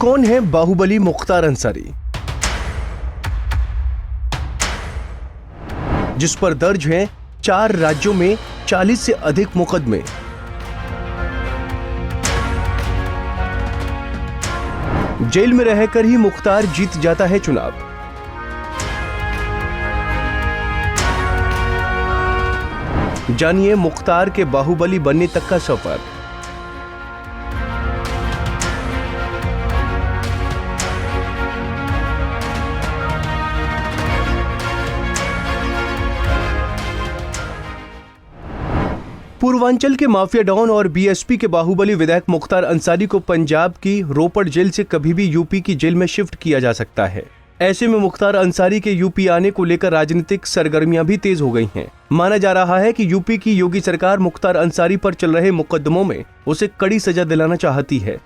कौन है बाहुबली मुख्तार अंसारी, जिस पर दर्ज हैं 4 राज्यों में 40 से अधिक मुकदमे। जेल में रहकर ही मुख्तार जीत जाता है चुनाव। जानिए मुख्तार के बाहुबली बनने तक का सफर। पूर्वांचल के माफिया डॉन और बीएसपी के बाहुबली विधायक मुख्तार अंसारी को पंजाब की रोपड़ जेल से कभी भी यूपी की जेल में शिफ्ट किया जा सकता है। ऐसे में मुख्तार अंसारी के यूपी आने को लेकर राजनीतिक सरगर्मियां भी तेज हो गई हैं। माना जा रहा है कि यूपी की योगी सरकार मुख्तार अंसारी पर चल रहे मुकदमों में उसे कड़ी सजा दिलाना चाहती है,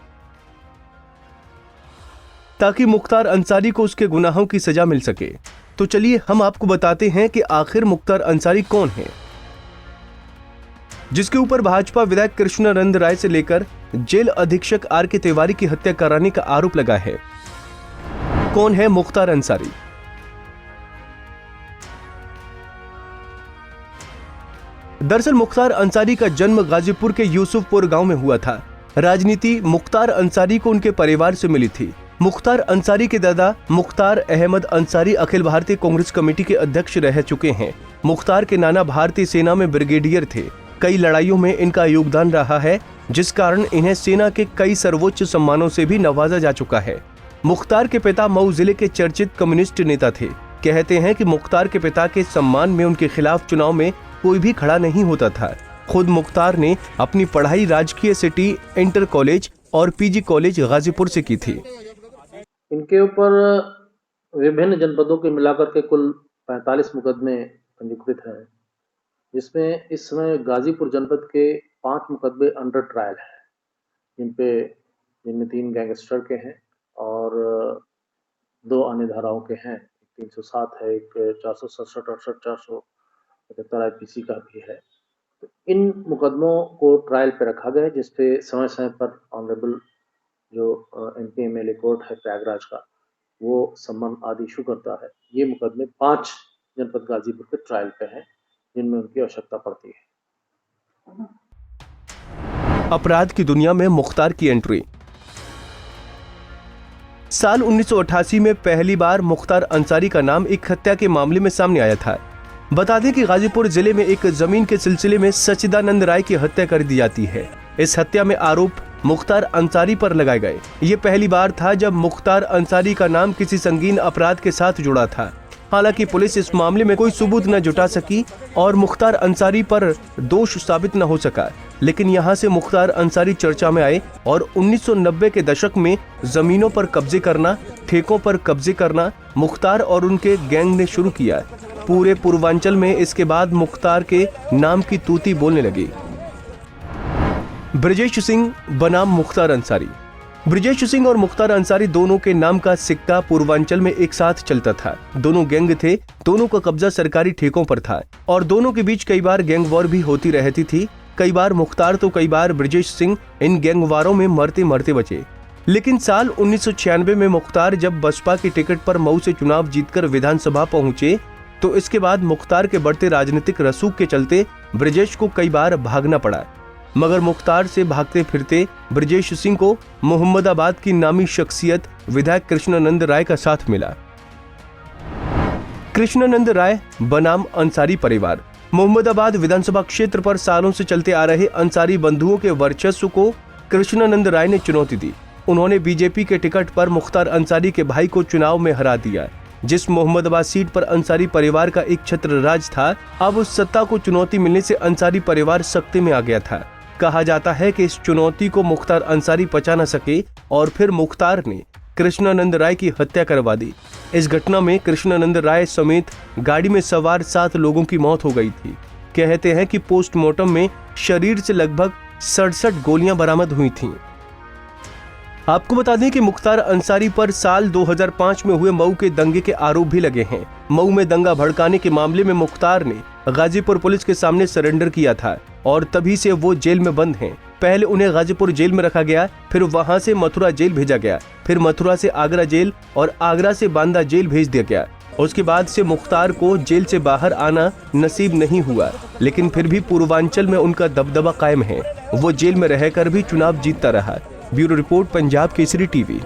ताकि मुख्तार अंसारी को उसके गुनाहों की सजा मिल सके। तो चलिए हम आपको बताते हैं कि आखिर मुख्तार अंसारी कौन है, जिसके ऊपर भाजपा विधायक कृष्णानंद राय से लेकर जेल अधीक्षक आर के तिवारी की हत्या कराने का आरोप लगा है। कौन है मुख्तार अंसारी? दरअसल मुख्तार अंसारी का जन्म गाजीपुर के यूसुफपुर गांव में हुआ था। राजनीति मुख्तार अंसारी को उनके परिवार से मिली थी। मुख्तार अंसारी के दादा मुख्तार अहमद अंसारी अखिल भारतीय कांग्रेस कमेटी के अध्यक्ष रह चुके हैं। मुख्तार के नाना भारतीय सेना में ब्रिगेडियर थे। कई लड़ाइयों में इनका योगदान रहा है, जिस कारण इन्हें सेना के कई सर्वोच्च सम्मानों से भी नवाजा जा चुका है। मुख्तार के पिता मऊ जिले के चर्चित कम्युनिस्ट नेता थे। कहते हैं कि मुख्तार के पिता के सम्मान में उनके खिलाफ चुनाव में कोई भी खड़ा नहीं होता था। खुद मुख्तार ने अपनी पढ़ाई राजकीय सिटी इंटर कॉलेज और पीजी कॉलेज गाजीपुर से की थी। इनके ऊपर विभिन्न जनपदों के मिलाकर के कुल 45 मुकदमे पंजीकृत हैं, जिसमें इस समय गाजीपुर जनपद के 5 मुकदमे अंडर ट्रायल हैं, जिनमें 3 गैंगस्टर के हैं और 2 अन्य धाराओं के हैं। 307 है, एक 467, 68, 475 आईपीसी का भी है। तो इन मुकदमों को ट्रायल पे रखा गया है, जिसपे समय समय पर ऑनरेबल जो एमपी एमएलए कोर्ट है प्रयागराज का, वो सम्मन आदि इशू करता है। ये मुकदमे 5 जनपद गाजीपुर के ट्रायल पे हैं, जिनमें उनकी आवश्यकता पड़ती है। अपराध की दुनिया में मुख्तार की एंट्री। साल 1988 में पहली बार मुख्तार अंसारी का नाम एक हत्या के मामले में सामने आया था। बता दें कि गाजीपुर जिले में एक जमीन के सिलसिले में सच्चिदानंद राय की हत्या कर दी जाती है। इस हत्या में आरोप मुख्तार अंसारी पर लगाए गए। ये पहली बार था जब मुख्तार अंसारी का नाम किसी संगीन अपराध के साथ जुड़ा था। हालांकि पुलिस इस मामले में कोई सबूत न जुटा सकी और मुख्तार अंसारी पर दोष साबित न हो सका। लेकिन यहाँ से मुख्तार अंसारी चर्चा में आए और 1990 के दशक में जमीनों पर कब्जे करना, ठेकों पर कब्जे करना मुख्तार और उनके गैंग ने शुरू किया। पूरे पूर्वांचल में इसके बाद मुख्तार के नाम की तूती बोलने लगी। ब्रजेश सिंह बनाम मुख्तार अंसारी। ब्रजेश सिंह और मुख्तार अंसारी दोनों के नाम का सिक्का पूर्वांचल में एक साथ चलता था। दोनों गैंग थे, दोनों का कब्जा सरकारी ठेकों पर था और दोनों के बीच कई बार गैंग वॉर भी होती रहती थी। कई बार मुख्तार तो कई बार ब्रजेश सिंह इन गैंग वारों में मरते मरते बचे। लेकिन साल 1996 में मुख्तार जब बसपा की टिकट पर मऊ से चुनाव जीतकर विधानसभा पहुंचे, तो इसके बाद मुख्तार के बढ़ते राजनीतिक रसूख के चलते ब्रजेश को कई बार भागना पड़ा। मगर मुख्तार से भागते फिरते ब्रजेश सिंह को मोहम्मदाबाद की नामी शख्सियत विधायक कृष्णानंद राय का साथ मिला। कृष्णानंद राय बनाम अंसारी परिवार। मोहम्मदाबाद विधानसभा क्षेत्र पर सालों से चलते आ रहे अंसारी बंधुओं के वर्चस्व को कृष्णानंद राय ने चुनौती दी। उन्होंने बीजेपी के टिकट पर मुख्तार अंसारी के भाई को चुनाव में हरा दिया। जिस मोहम्मदाबाद सीट पर अंसारी परिवार का एक छत्र राज था, अब उस सत्ता को चुनौती मिलने से अंसारी परिवार सख्ते में आ गया था। कहा जाता है कि इस चुनौती को मुख्तार अंसारी पचा न सके और फिर मुख्तार ने कृष्णानंद राय की हत्या करवा दी। इस घटना में कृष्णानंद राय समेत गाड़ी में सवार 7 लोगों की मौत हो गई थी। कहते हैं कि पोस्टमार्टम में शरीर से लगभग 67 गोलियां बरामद हुई थीं। आपको बता दें कि मुख्तार अंसारी पर साल 2005 में हुए मऊ के दंगे के आरोप भी लगे हैं। मऊ में दंगा भड़काने के मामले में मुख्तार ने गाजीपुर पुलिस के सामने सरेंडर किया था और तभी से वो जेल में बंद हैं। पहले उन्हें गाजीपुर जेल में रखा गया, फिर वहां से मथुरा जेल भेजा गया, फिर मथुरा से आगरा जेल और आगरा से बांदा जेल भेज दिया गया। उसके बाद से मुख्तार को जेल से बाहर आना नसीब नहीं हुआ, लेकिन फिर भी पूर्वांचल में उनका दबदबा कायम है। वो जेल में रहकर भी चुनाव जीतता रहा। Bureau report, Punjab Kesari TV.